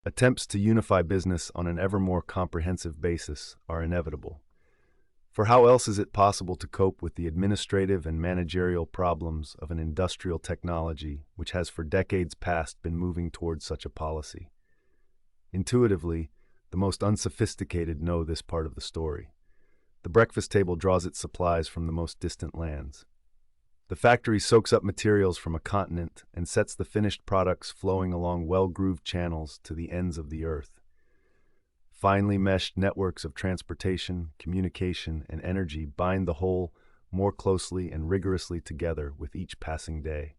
Attempts to unify business on an ever more comprehensive basis are inevitable. For how else is it possible to cope with the administrative and managerial problems of an industrial technology which has for decades past been moving towards such a policy? Intuitively, the most unsophisticated know this part of the story. The breakfast table draws its supplies from the most distant lands. The factory soaks up materials from a continent and sets the finished products flowing along well-grooved channels to the ends of the earth. Finely meshed networks of transportation, communication, and energy bind the whole more closely and rigorously together with each passing day.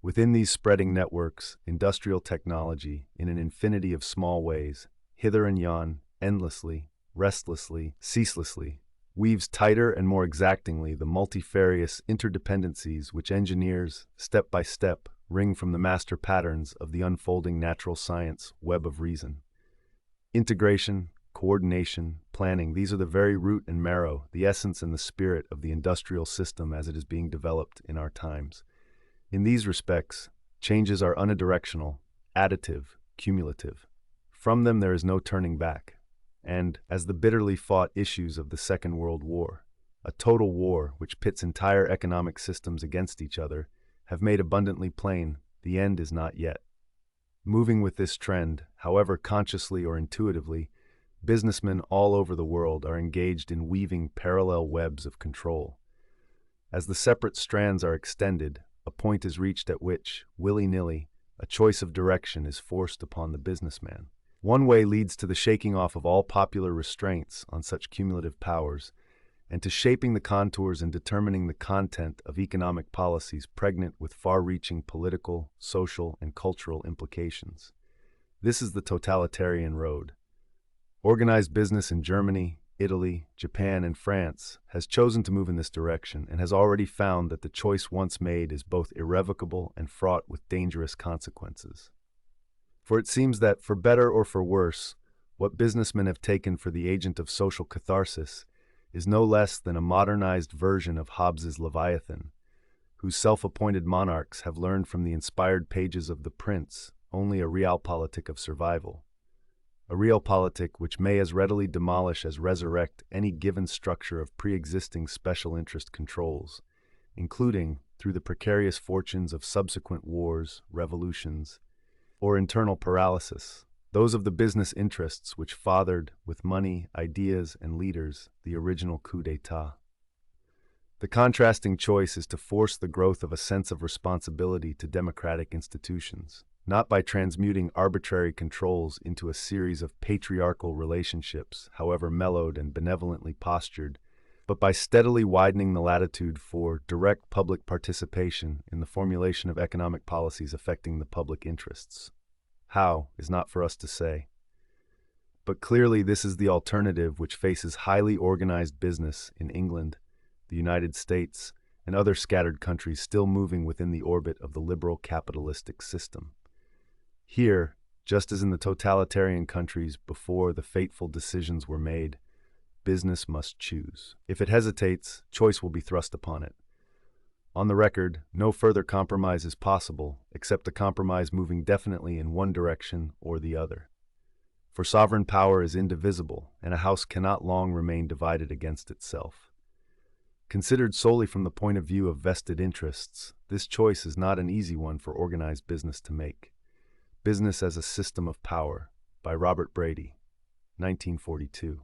Within these spreading networks, industrial technology, in an infinity of small ways, hither and yon, endlessly, restlessly, ceaselessly, weaves tighter and more exactingly the multifarious interdependencies which engineers, step by step, wring from the master patterns of the unfolding natural science web of reason. Integration, coordination, planning, these are the very root and marrow, the essence and the spirit of the industrial system as it is being developed in our times. In these respects, changes are unidirectional, additive, cumulative. From them there is no turning back. And, as the bitterly fought issues of the Second World War, a total war which pits entire economic systems against each other, have made abundantly plain, the end is not yet. Moving with this trend, however consciously or intuitively, businessmen all over the world are engaged in weaving parallel webs of control. As the separate strands are extended, a point is reached at which, willy-nilly, a choice of direction is forced upon the businessman. One way leads to the shaking off of all popular restraints on such cumulative powers, and to shaping the contours and determining the content of economic policies pregnant with far-reaching political, social, and cultural implications. This is the totalitarian road. Organized business in Germany, Italy, Japan, and France has chosen to move in this direction and has already found that the choice once made is both irrevocable and fraught with dangerous consequences. For it seems that, for better or for worse, what businessmen have taken for the agent of social catharsis is no less than a modernized version of Hobbes's Leviathan, whose self-appointed monarchs have learned from the inspired pages of The Prince only a realpolitik of survival. A realpolitik which may as readily demolish as resurrect any given structure of pre-existing special interest controls, including, through the precarious fortunes of subsequent wars, revolutions, or internal paralysis, those of the business interests which fathered, with money, ideas, and leaders, the original coup d'etat. The contrasting choice is to force the growth of a sense of responsibility to democratic institutions, not by transmuting arbitrary controls into a series of patriarchal relationships, however mellowed and benevolently postured, but by steadily widening the latitude for direct public participation in the formulation of economic policies affecting the public interests. How is not for us to say. But clearly this is the alternative which faces highly organized business in England, the United States, and other scattered countries still moving within the orbit of the liberal capitalistic system. Here, just as in the totalitarian countries before the fateful decisions were made, business must choose. If it hesitates, choice will be thrust upon it. On the record, no further compromise is possible, except a compromise moving definitely in one direction or the other. For sovereign power is indivisible, and a house cannot long remain divided against itself. Considered solely from the point of view of vested interests, this choice is not an easy one for organized business to make. Business as a System of Power, by Robert Brady, 1942.